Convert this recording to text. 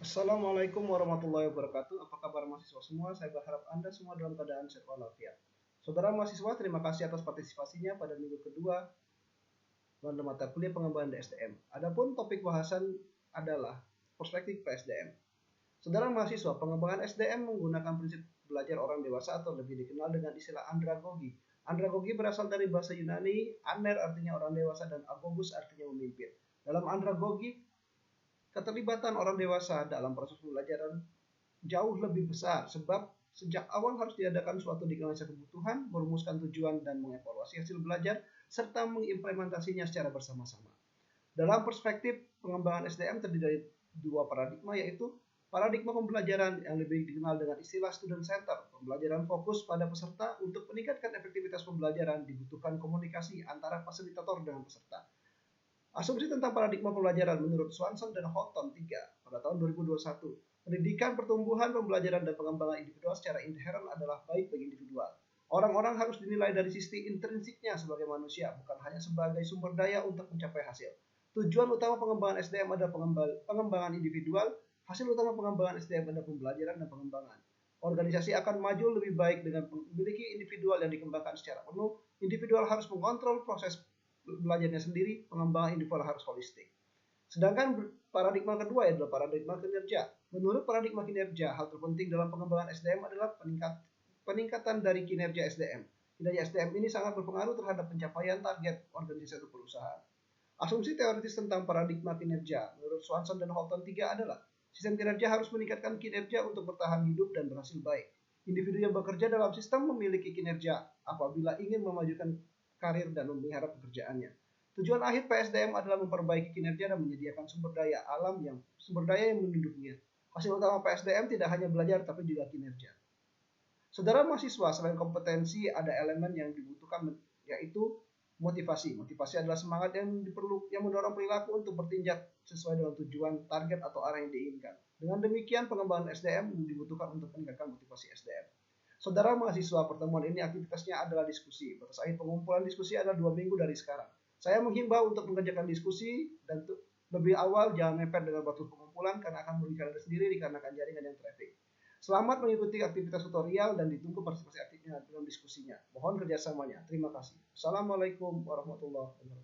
Assalamualaikum warahmatullahi wabarakatuh. Apa kabar mahasiswa semua? Saya berharap Anda semua dalam keadaan sehat walafiat. Saudara mahasiswa, terima kasih atas partisipasinya pada minggu kedua pada mata kuliah pengembangan SDM. Adapun topik bahasan adalah perspektif PSDM. Saudara mahasiswa, pengembangan SDM menggunakan prinsip belajar orang dewasa atau lebih dikenal dengan istilah andragogi. Andragogi berasal dari bahasa Yunani, aner artinya orang dewasa dan agogus artinya memimpin. Dalam andragogi, keterlibatan orang dewasa dalam proses pembelajaran jauh lebih besar sebab sejak awal harus diadakan suatu diagnosa kebutuhan, merumuskan tujuan dan mengevaluasi hasil belajar serta mengimplementasinya secara bersama-sama. Dalam perspektif pengembangan SDM terdiri dari dua paradigma, yaitu paradigma pembelajaran yang lebih dikenal dengan istilah student center. Pembelajaran fokus pada peserta. Untuk meningkatkan efektivitas pembelajaran dibutuhkan komunikasi antara fasilitator dengan peserta. Asumsi tentang paradigma pembelajaran menurut Swanson dan Holton 3 pada tahun 2021. Pendidikan, pertumbuhan, pembelajaran, dan pengembangan individual secara inheren adalah baik bagi individual. Orang-orang harus dinilai dari sisi intrinsiknya sebagai manusia, bukan hanya sebagai sumber daya untuk mencapai hasil. Tujuan utama pengembangan SDM adalah pengembangan individual. Hasil utama pengembangan SDM adalah pembelajaran dan pengembangan. Organisasi akan maju lebih baik dengan memiliki individual yang dikembangkan secara penuh. Individual harus mengontrol proses belajarnya sendiri, pengembangan individual harus holistik. Sedangkan paradigma kedua adalah paradigma kinerja. Menurut paradigma kinerja, hal terpenting dalam pengembangan SDM adalah peningkatan dari kinerja SDM. Kinerja SDM ini sangat berpengaruh terhadap pencapaian target organisasi atau perusahaan. Asumsi teoritis tentang paradigma kinerja menurut Swanson dan Holton 3 adalah sistem kinerja harus meningkatkan kinerja untuk bertahan hidup dan berhasil baik. Individu yang bekerja dalam sistem memiliki kinerja apabila ingin memajukan karir dan memelihara pekerjaannya. Tujuan akhir PSDM adalah memperbaiki kinerja dan menyediakan sumber daya yang mendukungnya. Hasil utama PSDM tidak hanya belajar tapi juga kinerja. Saudara mahasiswa, selain kompetensi ada elemen yang dibutuhkan, yaitu motivasi. Motivasi adalah semangat yang mendorong perilaku untuk bertindak sesuai dengan tujuan, target, atau arah yang diinginkan. Dengan demikian, pengembangan SDM dibutuhkan untuk meningkatkan motivasi SDM. Saudara mahasiswa, pertemuan ini aktivitasnya adalah diskusi. Batas akhir pengumpulan diskusi adalah 2 minggu dari sekarang. Saya menghimbau untuk mengerjakan diskusi dan lebih awal jangan mepet dengan waktu pengumpulan karena akan merugikan Anda sendiri dikarenakan jaringan yang traffic. Selamat mengikuti aktivitas tutorial dan ditunggu partisipasi aktifnya dalam diskusinya. Mohon kerjasamanya. Terima kasih. Assalamualaikum warahmatullahi wabarakatuh.